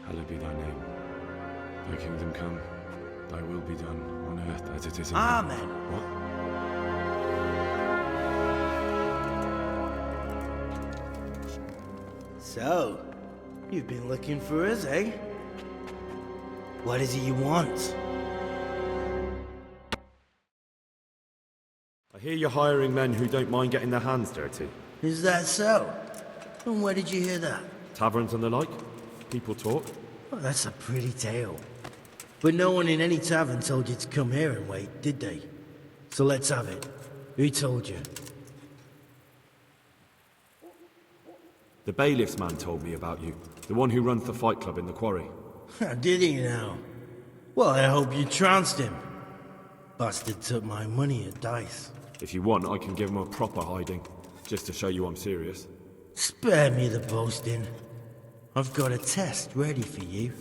Hallowed be thy name. Thy kingdom come, thy will be done, on earth as it is in Amen. heaven. What? So, you've been looking for us, eh? What is it you want? I hear you're hiring men who don't mind getting their hands dirty. Is that so? And where did you hear that? Taverns and the like? People talk? Well, that's a pretty tale. But no one in any tavern told you to come here and wait, did they? So let's have it. Who told you? The bailiff's man told me about you. The one who runs the fight club in the quarry. Did he now? Well, I hope you trounced him. Bastard took my money at dice. If you want, I can give him a proper hiding, just to show you I'm serious. Spare me the boasting. I've got a test ready for you.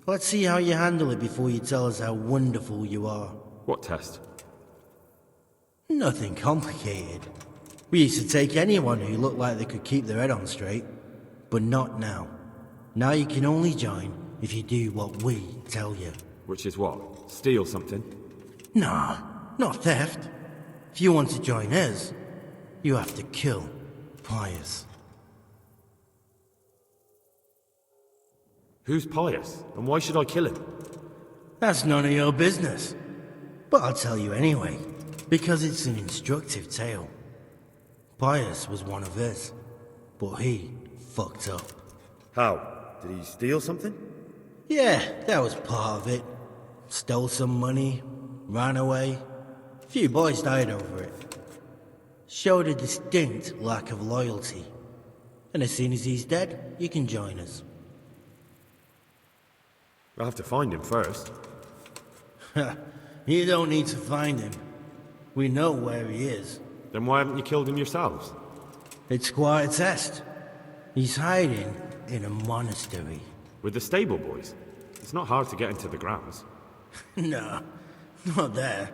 Let's see how you handle it before you tell us how wonderful you are. What test? Nothing complicated. We used to take anyone who looked like they could keep their head on straight. But not now. Now you can only join if you do what we tell you. Which is what? Steal something? Nah, not theft. If you want to join us, you have to kill Pius. Who's Pius? And why should I kill him? That's none of your business. But I'll tell you anyway, because it's an instructive tale. Pius was one of us, but he fucked up. How? Did he steal something? Yeah, that was part of it. Stole some money, ran away. A few boys died over it. Showed a distinct lack of loyalty. And as soon as he's dead, you can join us. I'll have to find him first. You don't need to find him. We know where he is. Then why haven't you killed him yourselves? It's quite a test. He's hiding in a monastery. With the stable boys? It's not hard to get into the grounds. No, not there.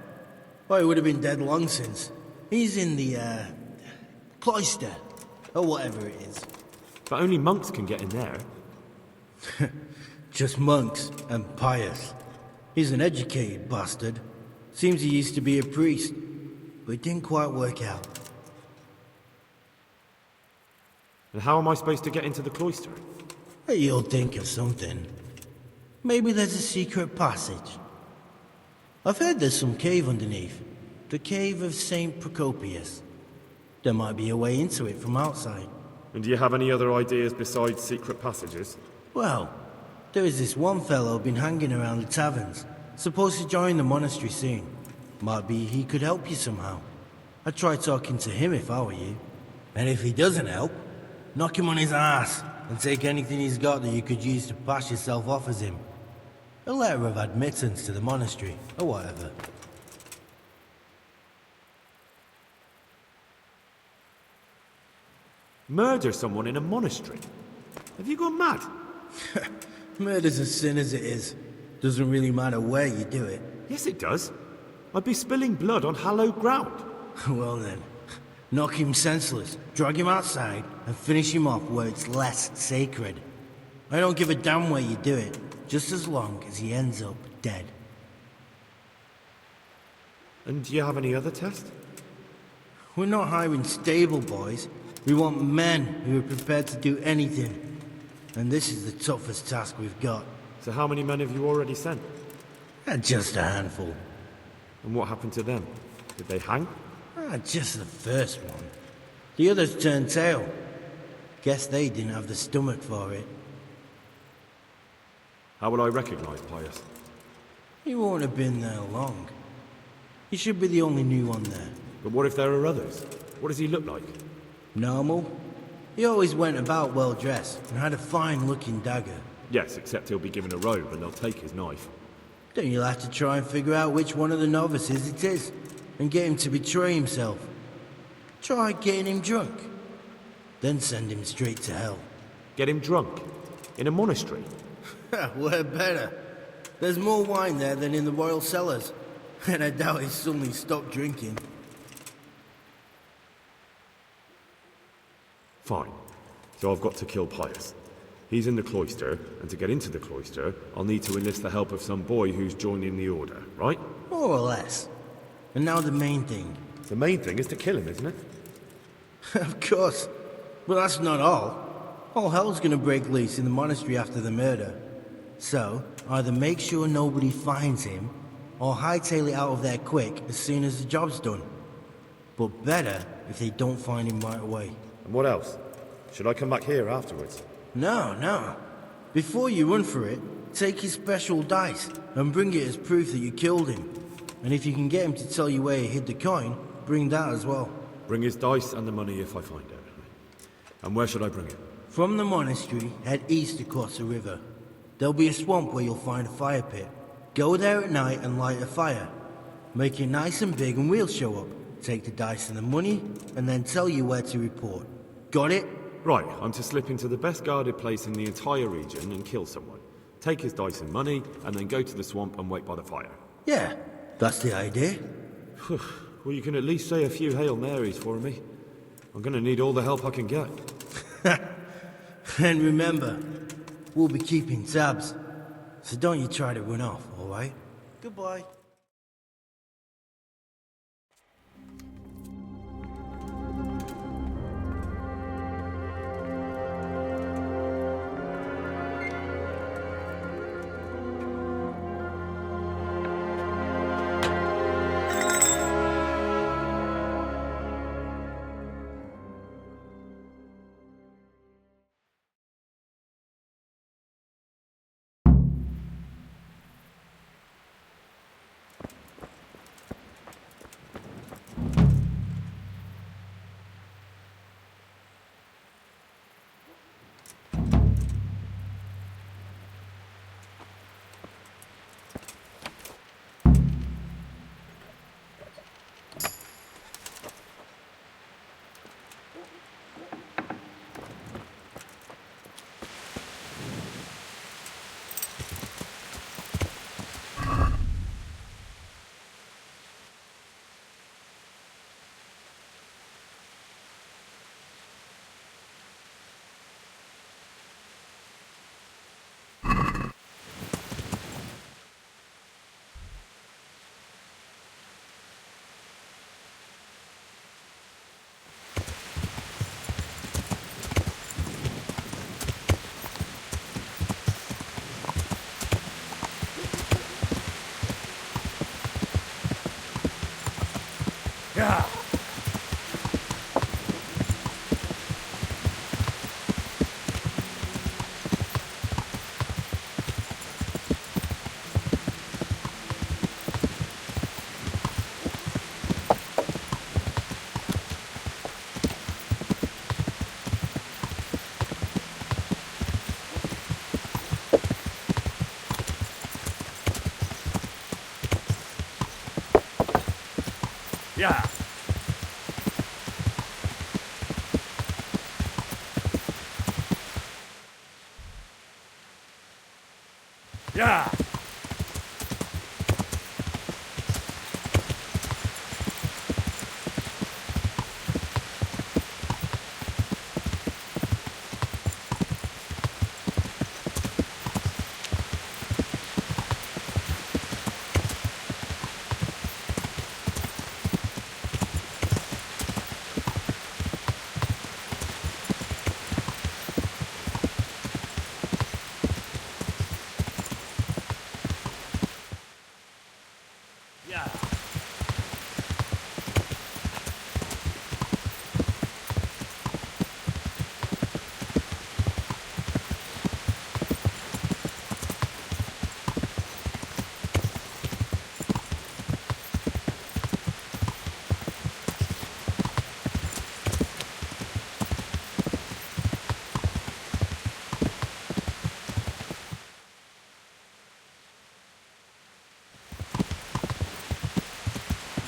Well, he would have been dead long since. He's in the, cloister, or whatever it is. But only monks can get in there. Just monks and Pius. He's an educated bastard. Seems he used to be a priest, but it didn't quite work out. And how am I supposed to get into the cloister? You'll think of something. Maybe there's a secret passage. I've heard there's some cave underneath. The cave of St. Procopius. There might be a way into it from outside. And do you have any other ideas besides secret passages? Well, there is this one fellow been hanging around the taverns. Supposed to join the monastery soon. Might be he could help you somehow. I'd try talking to him if I were you. And if he doesn't help, knock him on his ass and take anything he's got that you could use to pass yourself off as him. A letter of admittance to the monastery, or whatever. Murder someone in a monastery? Have you gone mad? Murder's a sin as it is. Doesn't really matter where you do it. Yes, it does. I'd be spilling blood on hallowed ground. Well then, knock him senseless, drag him outside, and finish him off where it's less sacred. I don't give a damn where you do it, just as long as he ends up dead. And do you have any other test? We're not hiring stable boys. We want men who are prepared to do anything. And this is the toughest task we've got. So how many men have you already sent? Just a handful. And what happened to them? Did they hang? Just the first one. The others turned tail. Guess they didn't have the stomach for it. How will I recognize Pius? He won't have been there long. He should be the only new one there. But what if there are others? What does he look like? Normal. He always went about well dressed and had a fine looking dagger. Yes, except he'll be given a robe and they'll take his knife. Then you'll have to try and figure out which one of the novices it is and get him to betray himself. Try getting him drunk, then send him straight to hell. Get him drunk? In a monastery? Where better? There's more wine there than in the royal cellars, and I doubt he's suddenly stopped drinking. Fine. So I've got to kill Pius. He's in the cloister, and to get into the cloister, I'll need to enlist the help of some boy who's joining the order, right? More or less. And now the main thing. The main thing is to kill him, isn't it? Of course. But that's not all. All hell's gonna break loose in the monastery after the murder. So, either make sure nobody finds him, or hightail it out of there quick as soon as the job's done. But better if they don't find him right away. And what else? Should I come back here afterwards? No. Before you run for it, take his special dice and bring it as proof that you killed him. And if you can get him to tell you where he hid the coin, bring that as well. Bring his dice and the money if I find it. And where should I bring it? From the monastery, head east across the river. There'll be a swamp where you'll find a fire pit. Go there at night and light a fire. Make it nice and big and we'll show up. Take the dice and the money, and then tell you where to report. Got it? Right, I'm to slip into the best guarded place in the entire region and kill someone. Take his dice and money, and then go to the swamp and wait by the fire. Yeah, that's the idea. Well, you can at least say a few Hail Marys for me. I'm gonna need all the help I can get. And remember, we'll be keeping tabs. So don't you try to run off, alright? Goodbye. Yeah. Yeah. Yeah.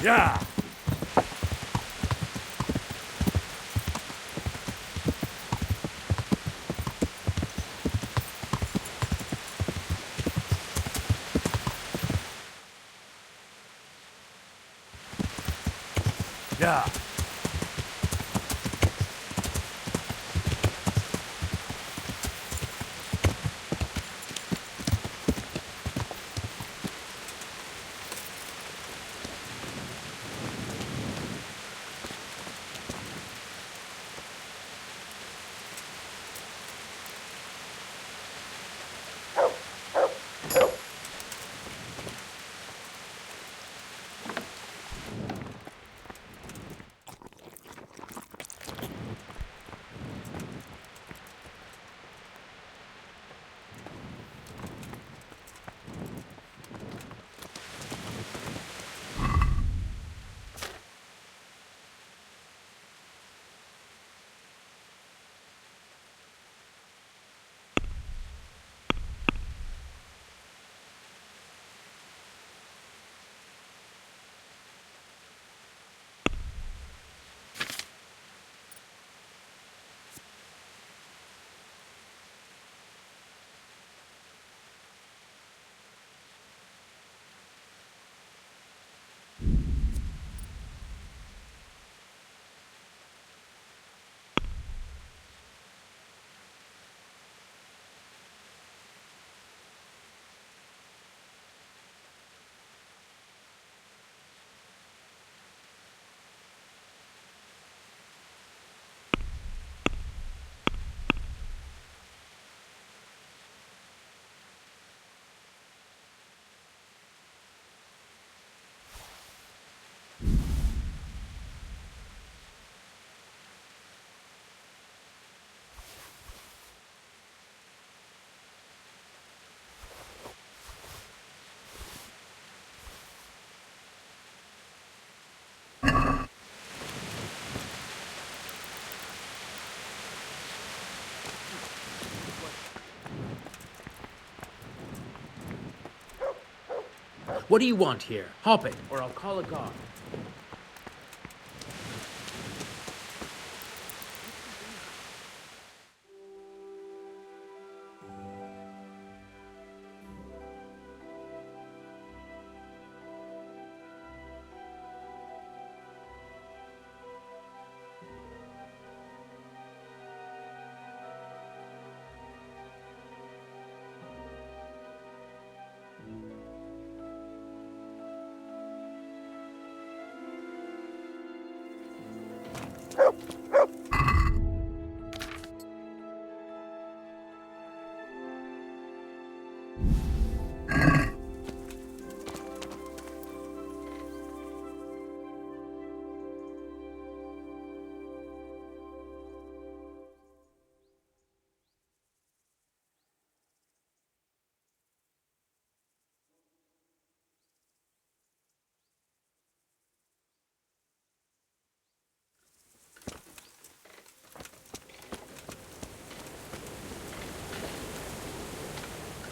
Yeah! Yeah! What do you want here? Hop it, or I'll call a guard.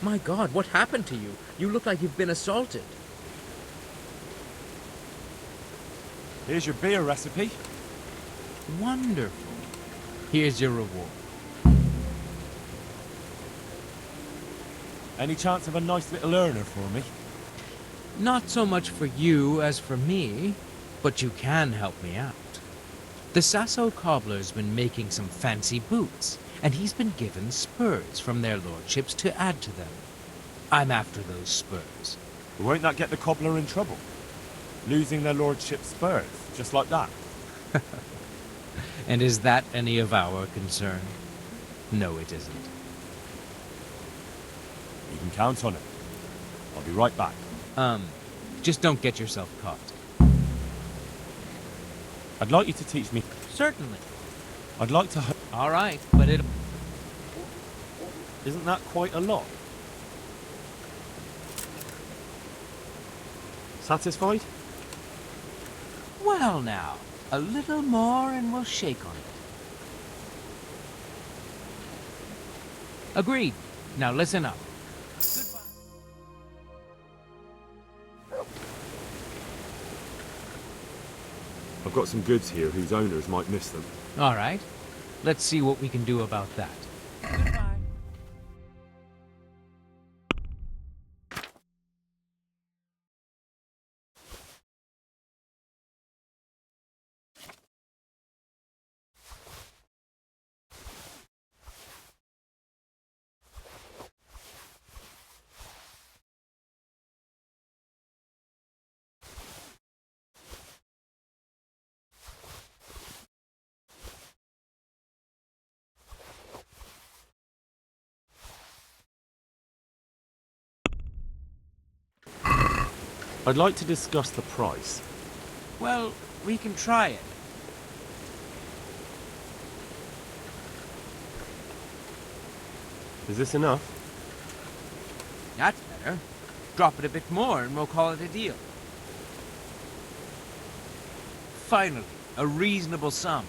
My God, what happened to you? You look like you've been assaulted. Here's your beer recipe. Wonderful. Here's your reward. Any chance of a nice little earner for me? Not so much for you as for me, but you can help me out. The Sasso cobbler's been making some fancy boots, and he's been given spurs from their lordships to add to them. I'm after those spurs. Won't that get the cobbler in trouble? Losing their lordship's spurs, just like that? And is that any of our concern? No, it isn't. You can count on it. I'll be right back. Just don't get yourself caught. I'd like you to teach me. Certainly. I'd like to. All right, but it... Isn't that quite a lot? Satisfied? Well now, a little more and we'll shake on it. Agreed. Now listen up. I've got some goods here whose owners might miss them. All right. Let's see what we can do about that. Goodbye. I'd like to discuss the price. Well, we can try it. Is this enough? That's better. Drop it a bit more and we'll call it a deal. Finally, a reasonable sum.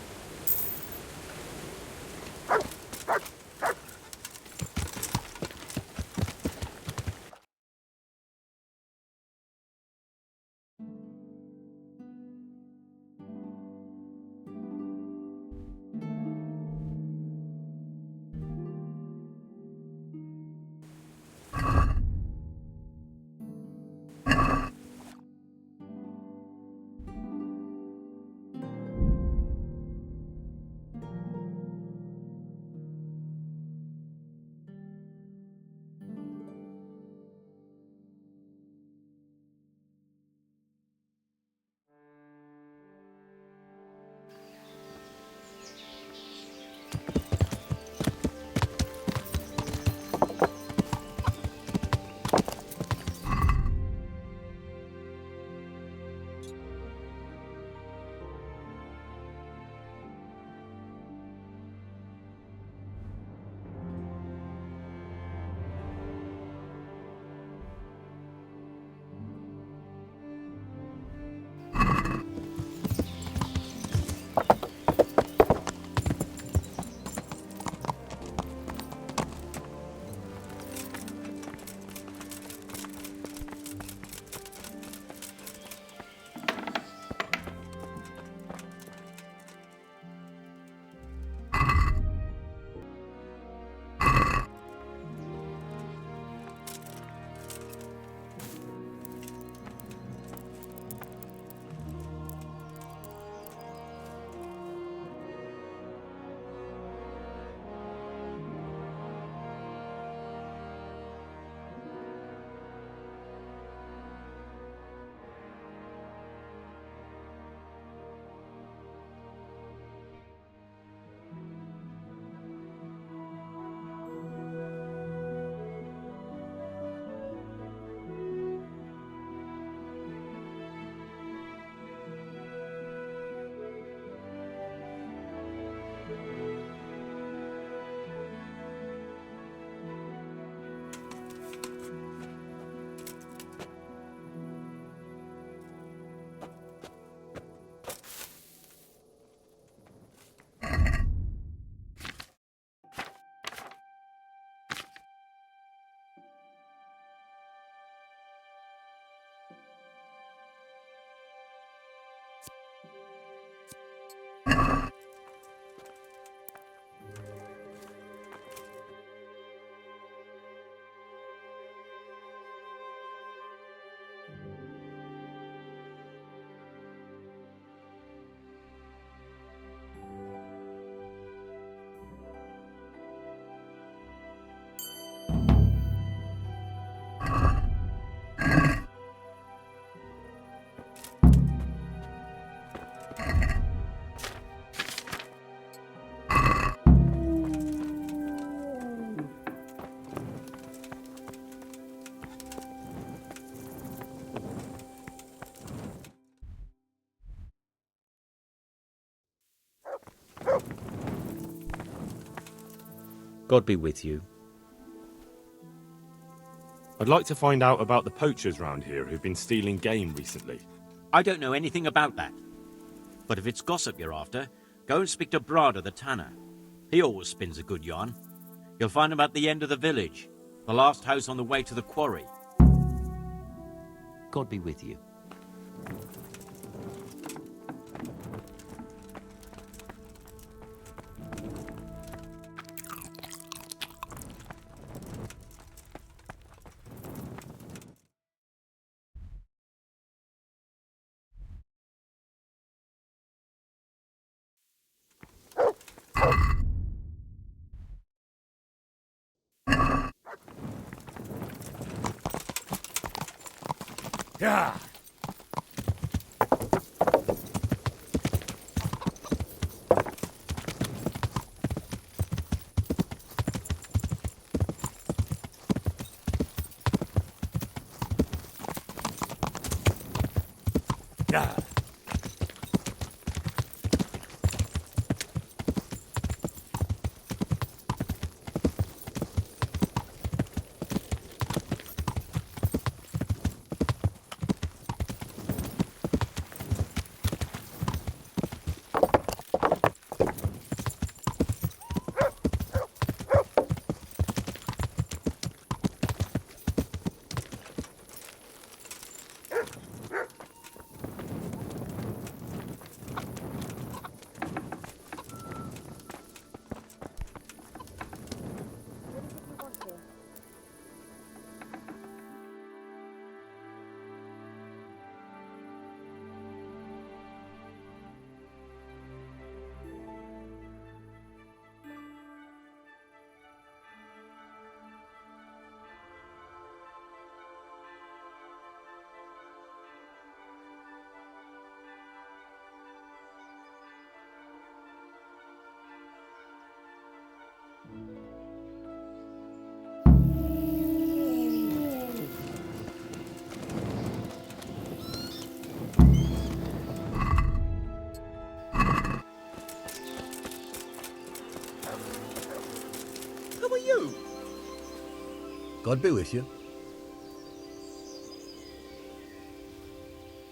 God be with you. I'd like to find out about the poachers round here who've been stealing game recently. I don't know anything about that. But if it's gossip you're after, go and speak to Brada the tanner. He always spins a good yarn. You'll find him at the end of the village, the last house on the way to the quarry. God be with you. Yeah. Yeah. Who are you? God be with you.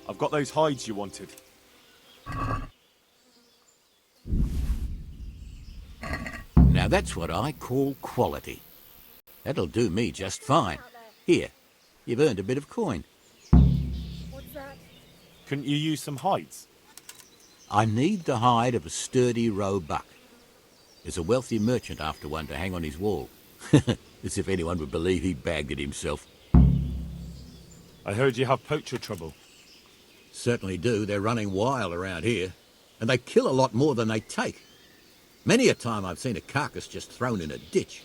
I've got those hides you wanted. Now that's what I call quality. That'll do me just fine. Here, you've earned a bit of coin. What's that? Couldn't you use some hides? I need the hide of a sturdy roe buck. There's a wealthy merchant after one to hang on his wall. As if anyone would believe he bagged it himself. I heard you have poacher trouble. Certainly do. They're running wild around here. And they kill a lot more than they take. Many a time I've seen a carcass just thrown in a ditch.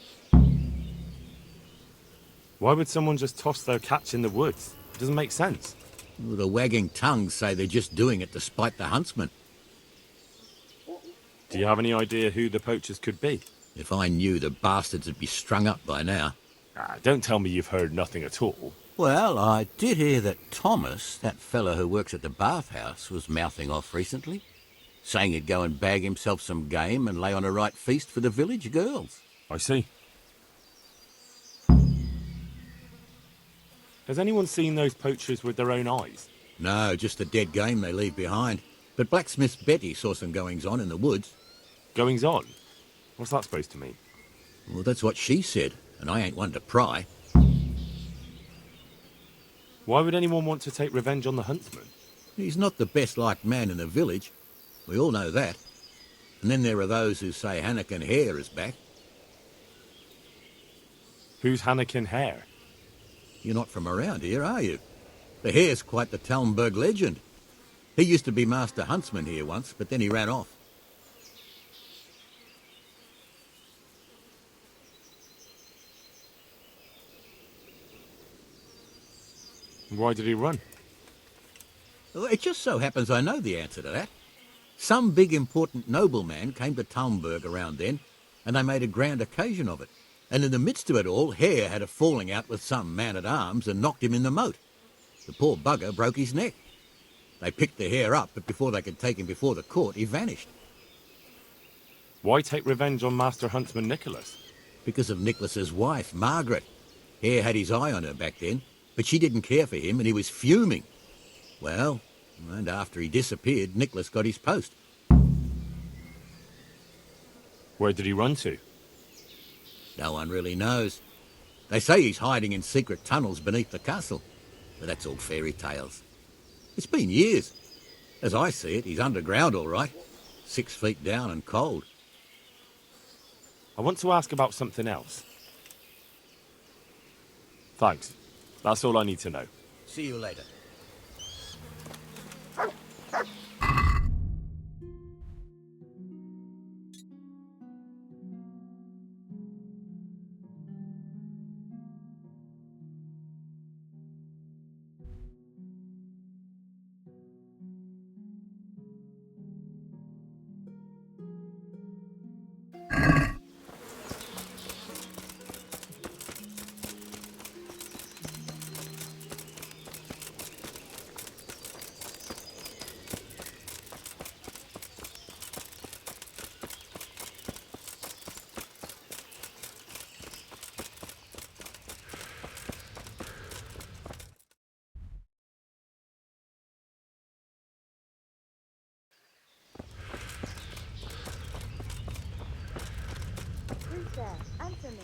Why would someone just toss their catch in the woods? It doesn't make sense. Well, the wagging tongues say they're just doing it to spite the huntsman. Do you have any idea who the poachers could be? If I knew, the bastards would be strung up by now. Don't tell me you've heard nothing at all. Well, I did hear that Thomas, that fellow who works at the bathhouse, was mouthing off recently, saying he'd go and bag himself some game and lay on a right feast for the village girls. I see. Has anyone seen those poachers with their own eyes? No, just the dead game they leave behind. But blacksmith Betty saw some goings-on in the woods. Goings on? What's that supposed to mean? Well, that's what she said, and I ain't one to pry. Why would anyone want to take revenge on the huntsman? He's not the best-liked man in the village. We all know that. And then there are those who say Hannikin Hare is back. Who's Hannikin Hare? You're not from around here, are you? The Hare's quite the Talmberg legend. He used to be master huntsman here once, but then he ran off. Why did he run? Well, it just so happens I know the answer to that. Some big important nobleman came to Talmberg around then, and they made a grand occasion of it. And in the midst of it all, Hare had a falling out with some man-at-arms and knocked him in the moat. The poor bugger broke his neck. They picked the Hare up, but before they could take him before the court, he vanished. Why take revenge on Master Huntsman Nicholas? Because of Nicholas's wife, Margaret. Hare had his eye on her back then, but she didn't care for him and he was fuming. Well, and after he disappeared, Nicholas got his post. Where did he run to? No one really knows. They say he's hiding in secret tunnels beneath the castle, but that's all fairy tales. It's been years. As I see it, he's underground all right, 6 feet down and cold. I want to ask about something else. Thanks. That's all I need to know. See you later. Answer me.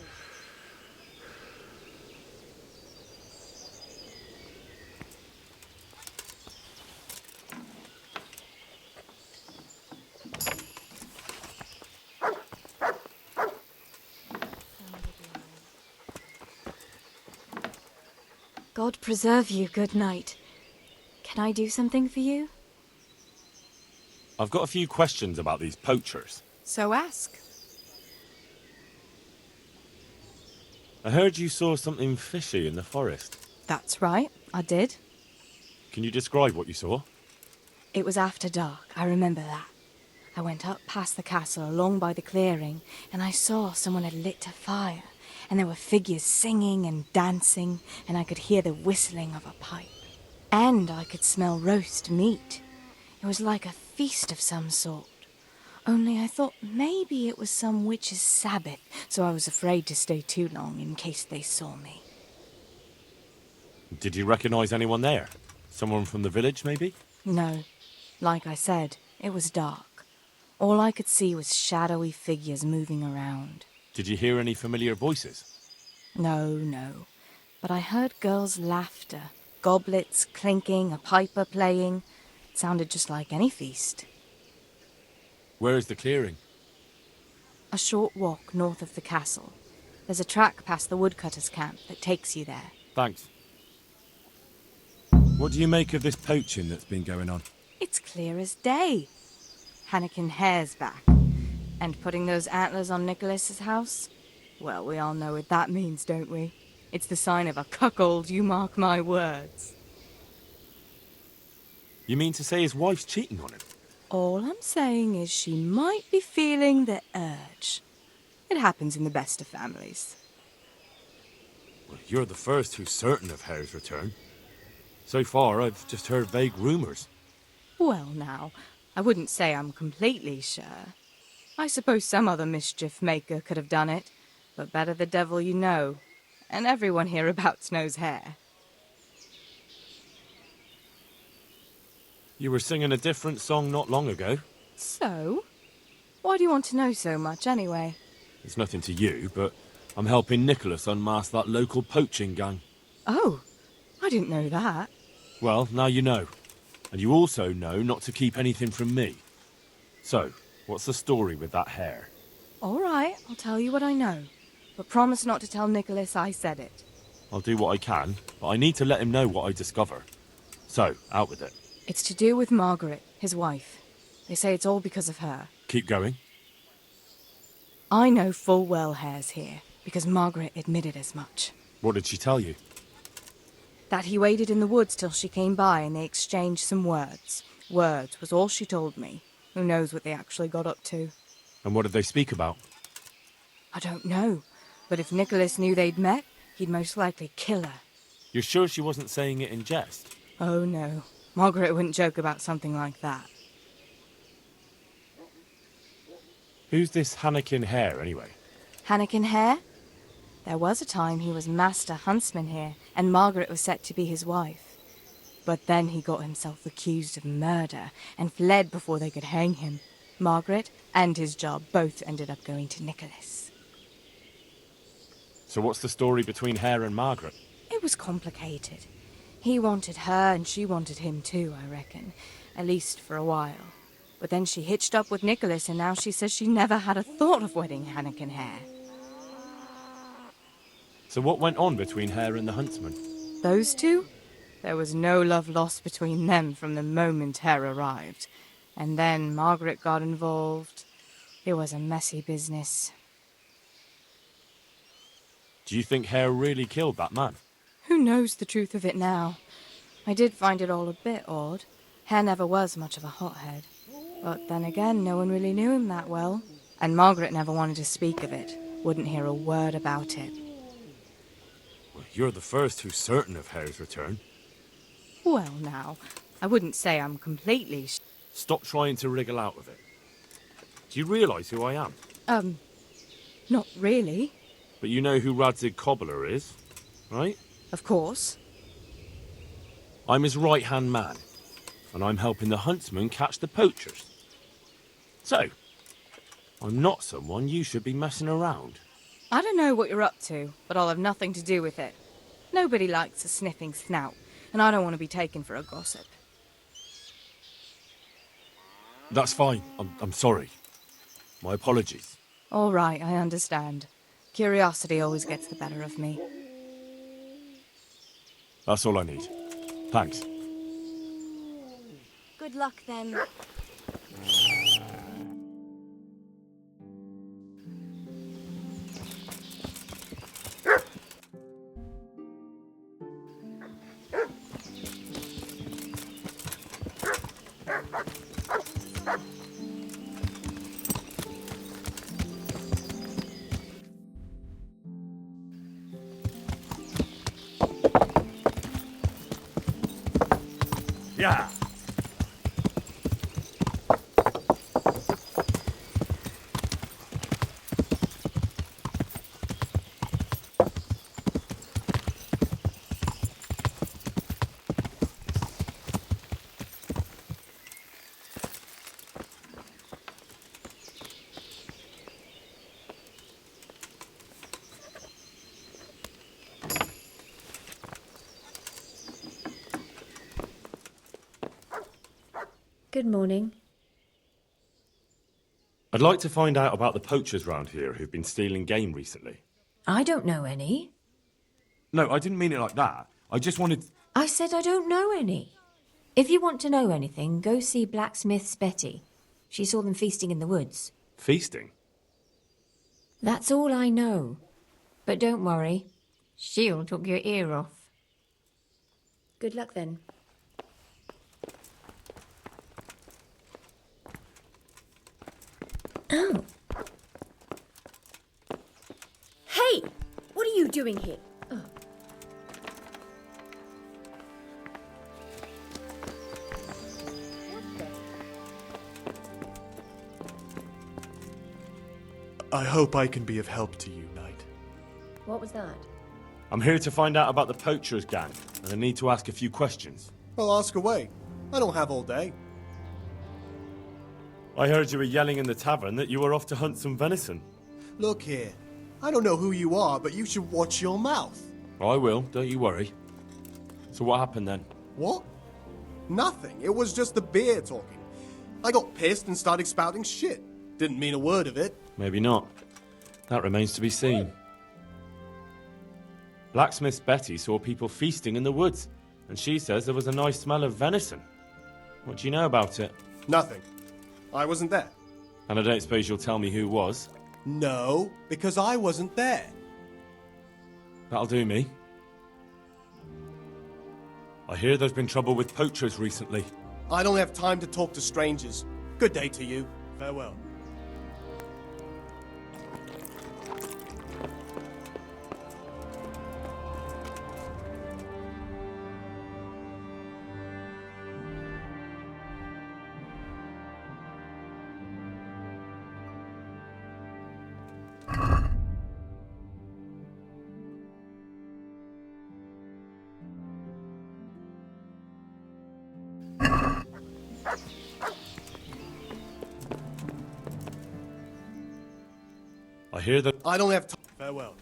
God preserve you, good knight. Can I do something for you? I've got a few questions about these poachers. So ask. I heard you saw something fishy in the forest. That's right, I did. Can you describe what you saw? It was after dark, I remember that. I went up past the castle along by the clearing, and I saw someone had lit a fire, and there were figures singing and dancing, and I could hear the whistling of a pipe. And I could smell roast meat. It was like a feast of some sort. Only I thought maybe it was some witch's sabbath, so I was afraid to stay too long in case they saw me. Did you recognize anyone there? Someone from the village, maybe? No. Like I said, it was dark. All I could see was shadowy figures moving around. Did you hear any familiar voices? No. But I heard girls' laughter, goblets clinking, a piper playing. It sounded just like any feast. Where is the clearing? A short walk north of the castle. There's a track past the woodcutter's camp that takes you there. Thanks. What do you make of this poaching that's been going on? It's clear as day. Hannikin Hare's back. And putting those antlers on Nicholas's house? Well, we all know what that means, don't we? It's the sign of a cuckold, you mark my words. You mean to say his wife's cheating on him? All I'm saying is she might be feeling the urge. It happens in the best of families. Well, you're the first who's certain of Hare's return. So far, I've just heard vague rumours. Well, now, I wouldn't say I'm completely sure. I suppose some other mischief maker could have done it, but better the devil you know. And everyone hereabouts knows Hare. You were singing a different song not long ago. So? Why do you want to know so much, anyway? It's nothing to you, but I'm helping Nicholas unmask that local poaching gang. Oh, I didn't know that. Well, now you know. And you also know not to keep anything from me. So, what's the story with that Hare? All right, I'll tell you what I know. But promise not to tell Nicholas I said it. I'll do what I can, but I need to let him know what I discover. So, out with it. It's to do with Margaret, his wife. They say it's all because of her. Keep going. I know full well Hare's here, because Margaret admitted as much. What did she tell you? That he waited in the woods till she came by and they exchanged some words. Words was all she told me. Who knows what they actually got up to? And what did they speak about? I don't know. But if Nicholas knew they'd met, he'd most likely kill her. You're sure she wasn't saying it in jest? Oh, no. Margaret wouldn't joke about something like that. Who's this Hannikin Hare, anyway? Hannikin Hare? There was a time he was master huntsman here, and Margaret was set to be his wife. But then he got himself accused of murder, and fled before they could hang him. Margaret and his job both ended up going to Nicholas. So what's the story between Hare and Margaret? It was complicated. He wanted her and she wanted him too, I reckon. At least for a while. But then she hitched up with Nicholas and now she says she never had a thought of wedding Hannikin Hare. So what went on between Hare and the huntsman? Those two? There was no love lost between them from the moment Hare arrived. And then Margaret got involved. It was a messy business. Do you think Hare really killed that man? Who knows the truth of it now? I did find it all a bit odd. Hare never was much of a hothead. But then again, no one really knew him that well. And Margaret never wanted to speak of it. Wouldn't hear a word about it. Well, you're the first who's certain of Hare's return. Well, now, I wouldn't say I'm completely Stop trying to wriggle out of it. Do you realise who I am? Not really. But you know who Radzig Cobbler is, right? Of course. I'm his right-hand man, and I'm helping the huntsman catch the poachers. So, I'm not someone you should be messing around. I don't know what you're up to, but I'll have nothing to do with it. Nobody likes a sniffing snout, and I don't want to be taken for a gossip. That's fine. I'm sorry. My apologies. All right, I understand. Curiosity always gets the better of me. That's all I need. Thanks. Good luck then. Yeah. Good morning. I'd like to find out about the poachers round here who've been stealing game recently. I don't know any. No, I didn't mean it like that. I just wanted... I said I don't know any. If you want to know anything, go see Blacksmith's Betty. She saw them feasting in the woods. Feasting? That's all I know. But don't worry. She'll took your ear off. Good luck then. Oh. Hey! What are you doing here? I hope I can be of help to you, Knight. What was that? I'm here to find out about the poachers gang, and I need to ask a few questions. Well, ask away. I don't have all day. I heard you were yelling in the tavern that you were off to hunt some venison. Look here. I don't know who you are, but you should watch your mouth. I will, don't you worry. So what happened then? What? Nothing. It was just the beer talking. I got pissed and started spouting shit. Didn't mean a word of it. Maybe not. That remains to be seen. Blacksmith's Betty saw people feasting in the woods, and she says there was a nice smell of venison. What do you know about it? Nothing. I wasn't there. And I don't suppose you'll tell me who was? No, because I wasn't there. That'll do me. I hear there's been trouble with poachers recently. I don't have time to talk to strangers. Good day to you. Farewell. I hear that... I don't have time. Farewell.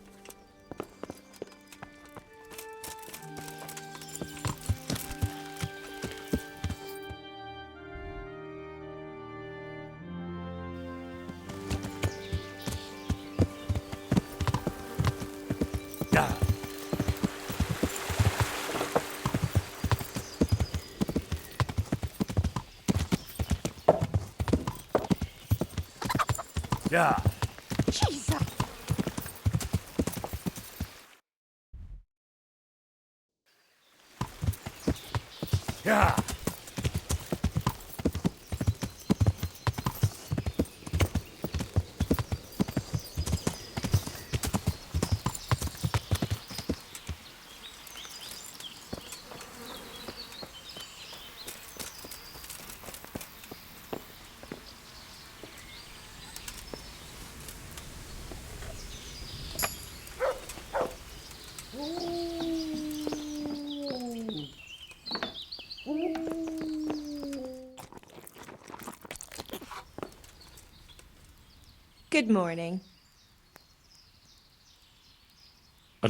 Yeah. Yeah. Jesus! Yeah. Good morning.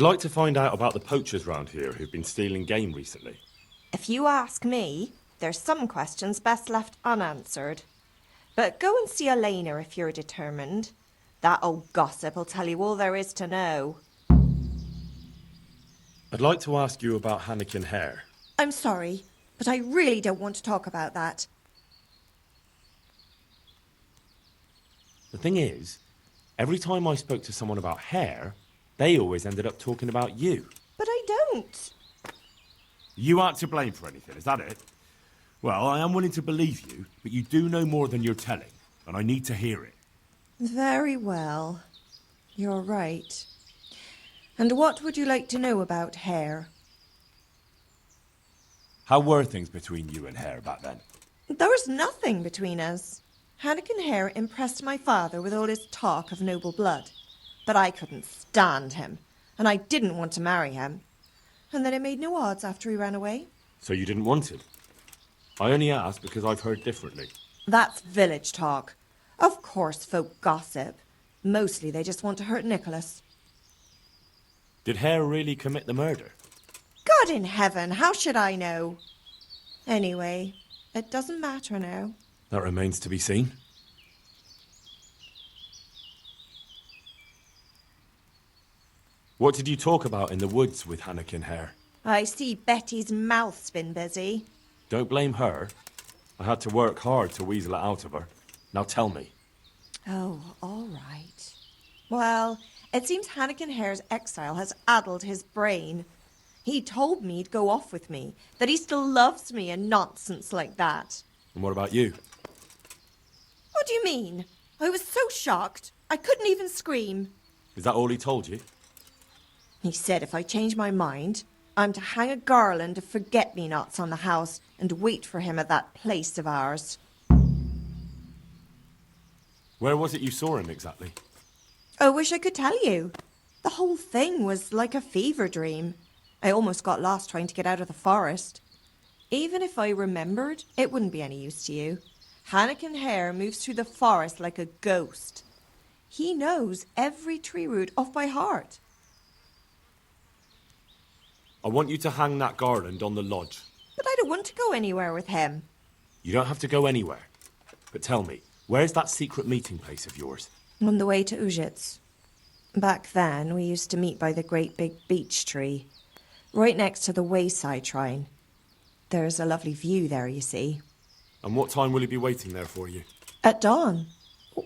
I'd like to find out about the poachers round here who've been stealing game recently. If you ask me, there's some questions best left unanswered. But go and see Elena if you're determined. That old gossip will tell you all there is to know. I'd like to ask you about Hannikin Hare. I'm sorry, but I really don't want to talk about that. The thing is, every time I spoke to someone about Hare, they always ended up talking about you. But I don't. You aren't to blame for anything, is that it? Well, I am willing to believe you, but you do know more than you're telling, and I need to hear it. Very well. You're right. And what would you like to know about Hare? How were things between you and Hare back then? There was nothing between us. Hannikin Hare impressed my father with all his talk of noble blood. But I couldn't stand him, and I didn't want to marry him. And then it made no odds after he ran away. So you didn't want it? I only asked because I've heard differently. That's village talk. Of course folk gossip. Mostly they just want to hurt Nicholas. Did Hare really commit the murder? God in heaven, how should I know? Anyway, it doesn't matter now. That remains to be seen. What did you talk about in the woods with Hannikin Hare? I see Betty's mouth's been busy. Don't blame her. I had to work hard to weasel it out of her. Now tell me. Oh, all right. Well, it seems Hannikin Hare's exile has addled his brain. He told me he'd go off with me, that he still loves me and nonsense like that. And what about you? What do you mean? I was so shocked, I couldn't even scream. Is that all he told you? He said if I change my mind, I'm to hang a garland of forget-me-nots on the house and wait for him at that place of ours. Where was it you saw him exactly? I wish I could tell you. The whole thing was like a fever dream. I almost got lost trying to get out of the forest. Even if I remembered, it wouldn't be any use to you. Hannikin Hare moves through the forest like a ghost. He knows every tree root off by heart. I want you to hang that garland on the lodge. But I don't want to go anywhere with him. You don't have to go anywhere. But tell me, where's that secret meeting place of yours? On the way to Ujits. Back then, we used to meet by the great big beech tree, right next to the wayside shrine. There's a lovely view there, you see. And what time will he be waiting there for you? At dawn.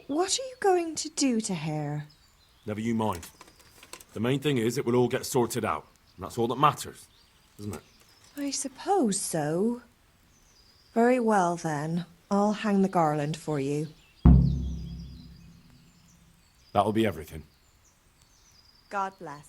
What are you going to do to Hare? Never you mind. The main thing is it will all get sorted out. And that's all that matters, isn't it? I suppose so. Very well, then. I'll hang the garland for you. That'll be everything. God bless.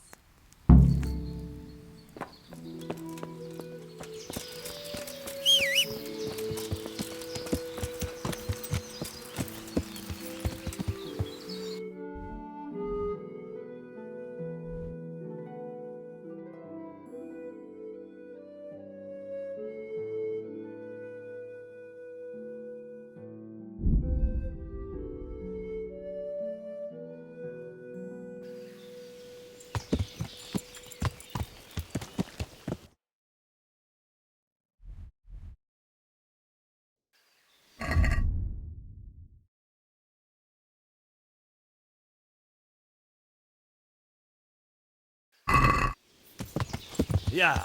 Yeah.